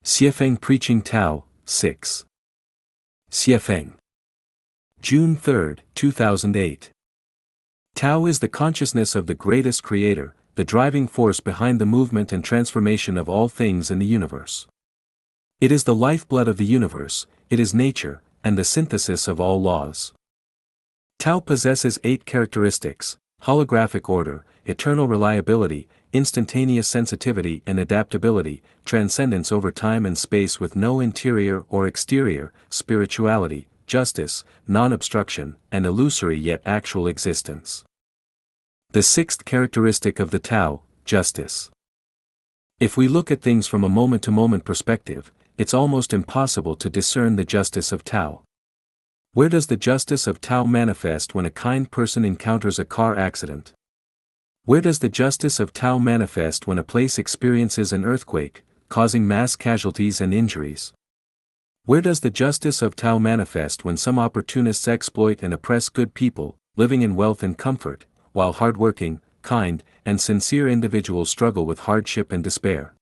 Xuefeng Preaching Tao, 6. Xuefeng. June 3, 2008. Tao is the consciousness of the greatest creator, the driving force behind the movement and transformation of all things in the universe. It is the lifeblood of the universe, it is nature, and the synthesis of all laws. Tao possesses 8 characteristics: holographic order, eternal reliability, instantaneous sensitivity and adaptability, transcendence over time and space with no interior or exterior, spirituality, justice, non-obstruction, and illusory yet actual existence. The 6th characteristic of the Tao, justice. If we look at things from a moment-to-moment perspective, it's almost impossible to discern the justice of Tao. Where does the justice of Tao manifest when a kind person encounters a car accident? Where does the justice of Tao manifest when a place experiences an earthquake, causing mass casualties and injuries? Where does the justice of Tao manifest when some opportunists exploit and oppress good people, living in wealth and comfort, while hardworking, kind, and sincere individuals struggle with hardship and despair?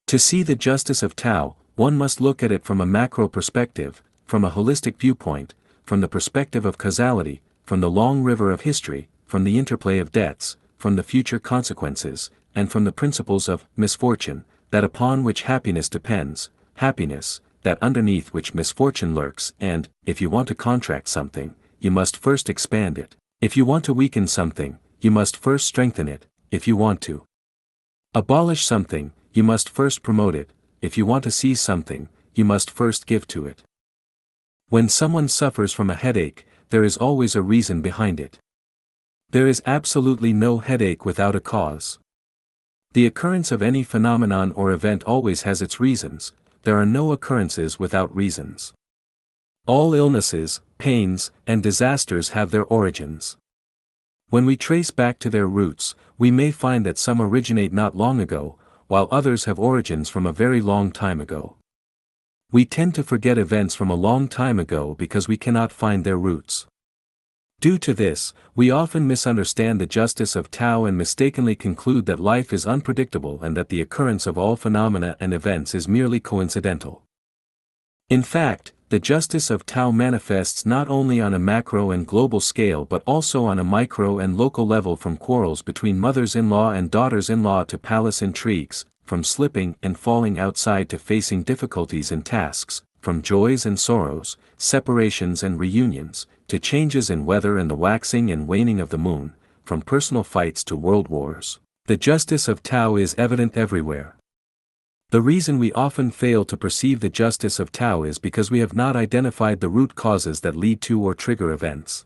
To see the justice of Tao, one must look at it from a macro perspective, from a holistic viewpoint, from the perspective of causality, from the long river of history, from the interplay of debts, from the future consequences, and from the principles of misfortune, that upon which happiness depends, happiness, that underneath which misfortune lurks, and, if you want to contract something, you must first expand it. If you want to weaken something, you must first strengthen it. If you want to abolish something, you must first promote it. If you want to seize something, you must first give to it. When someone suffers from a headache, there is always a reason behind it. There is absolutely no headache without a cause. The occurrence of any phenomenon or event always has its reasons. There are no occurrences without reasons. All illnesses, pains, and disasters have their origins. When we trace back to their roots, we may find that some originate not long ago, while others have origins from a very long time ago. We tend to forget events from a long time ago because we cannot find their roots. Due to this, we often misunderstand the justice of Tao and mistakenly conclude that life is unpredictable and that the occurrence of all phenomena and events is merely coincidental. In fact, the justice of Tao manifests not only on a macro and global scale but also on a micro and local level, from quarrels between mothers-in-law and daughters-in-law to palace intrigues, from slipping and falling outside to facing difficulties in tasks, from joys and sorrows, separations and reunions, to changes in weather and the waxing and waning of the moon, from personal fights to world wars. The justice of Tao is evident everywhere. The reason we often fail to perceive the justice of Tao is because we have not identified the root causes that lead to or trigger events.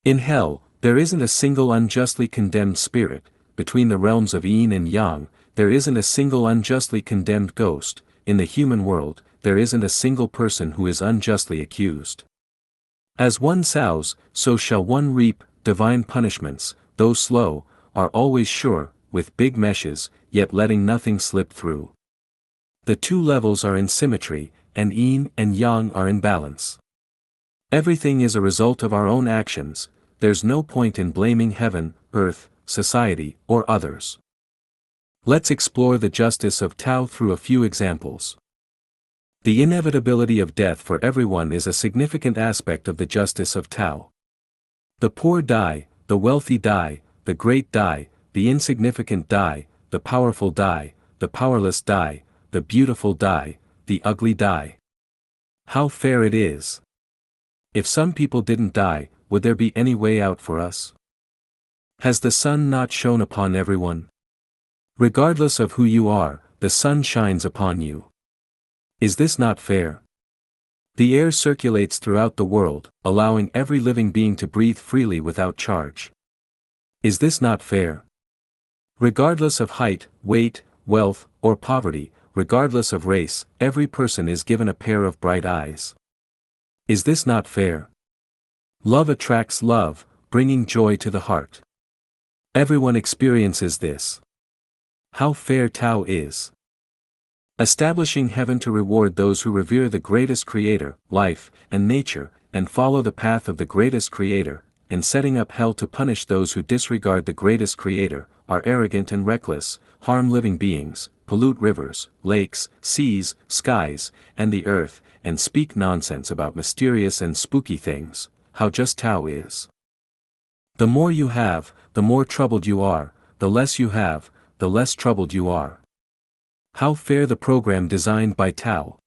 In hell, there isn't a single unjustly condemned spirit. Between the realms of yin and yang, there isn't a single unjustly condemned ghost. In the human world, there isn't a single person who is unjustly accused. As one sows, so shall one reap. Divine punishments, though slow, are always sure, with big meshes, yet letting nothing slip through. The two levels are in symmetry, and yin and yang are in balance. Everything is a result of our own actions. There's no point in blaming heaven, earth, society, or others. Let's explore the justice of Tao through a few examples. The inevitability of death for everyone is a significant aspect of the justice of Tao. The poor die, the wealthy die, the great die, the insignificant die, the powerful die, the powerless die, the beautiful die, the ugly die. How fair it is! If some people didn't die, would there be any way out for us? Has the sun not shone upon everyone? Regardless of who you are, the sun shines upon you. Is this not fair? The air circulates throughout the world, allowing every living being to breathe freely without charge. Is this not fair? Regardless of height, weight, wealth, or poverty, regardless of race, every person is given a pair of bright eyes. Is this not fair? Love attracts love, bringing joy to the heart. Everyone experiences this. How fair Tao is! Establishing heaven to reward those who revere the greatest creator, life, and nature, and follow the path of the greatest creator, and setting up hell to punish those who disregard the greatest creator, are arrogant and reckless, harm living beings, pollute rivers, lakes, seas, skies, and the earth, and speak nonsense about mysterious and spooky things, how just Tao is. The more you have, the more troubled you are, the less you have, the less troubled you are. How fair the program designed by Tao.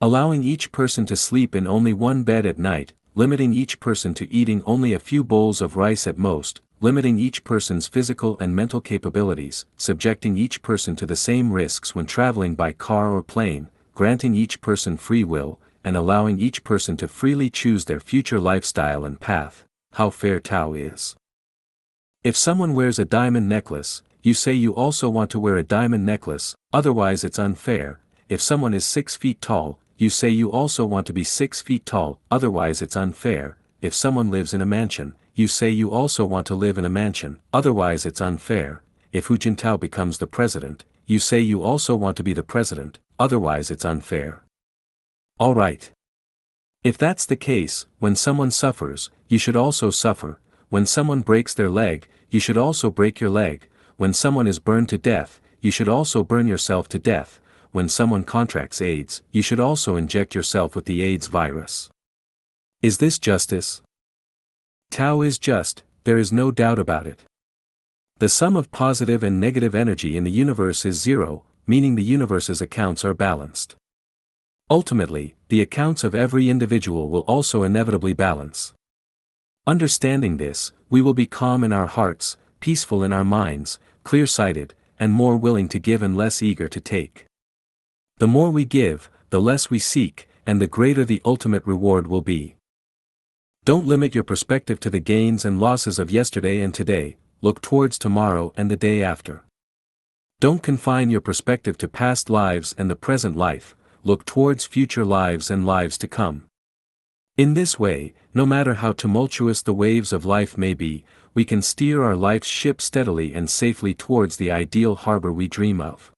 Allowing each person to sleep in only one bed at night, limiting each person to eating only a few bowls of rice at most, limiting each person's physical and mental capabilities, subjecting each person to the same risks when traveling by car or plane, granting each person free will, and allowing each person to freely choose their future lifestyle and path. How fair Tao is. If someone wears a diamond necklace, you say you also want to wear a diamond necklace, otherwise it's unfair. If someone is 6 feet tall, you say you also want to be 6 feet tall, otherwise it's unfair. If someone lives in a mansion, you say you also want to live in a mansion, otherwise it's unfair. If Hu Jintao becomes the president, you say you also want to be the president, otherwise it's unfair. Alright. If that's the case, when someone suffers, you should also suffer. When someone breaks their leg, you should also break your leg. When someone is burned to death, you should also burn yourself to death. When someone contracts AIDS, you should also inject yourself with the AIDS virus. Is this justice? Tao is just, there is no doubt about it. The sum of positive and negative energy in the universe is zero, meaning the universe's accounts are balanced. Ultimately, the accounts of every individual will also inevitably balance. Understanding this, we will be calm in our hearts, peaceful in our minds, clear-sighted, and more willing to give and less eager to take. The more we give, the less we seek, and the greater the ultimate reward will be. Don't limit your perspective to the gains and losses of yesterday and today, look towards tomorrow and the day after. Don't confine your perspective to past lives and the present life, look towards future lives and lives to come. In this way, no matter how tumultuous the waves of life may be, we can steer our life's ship steadily and safely towards the ideal harbor we dream of.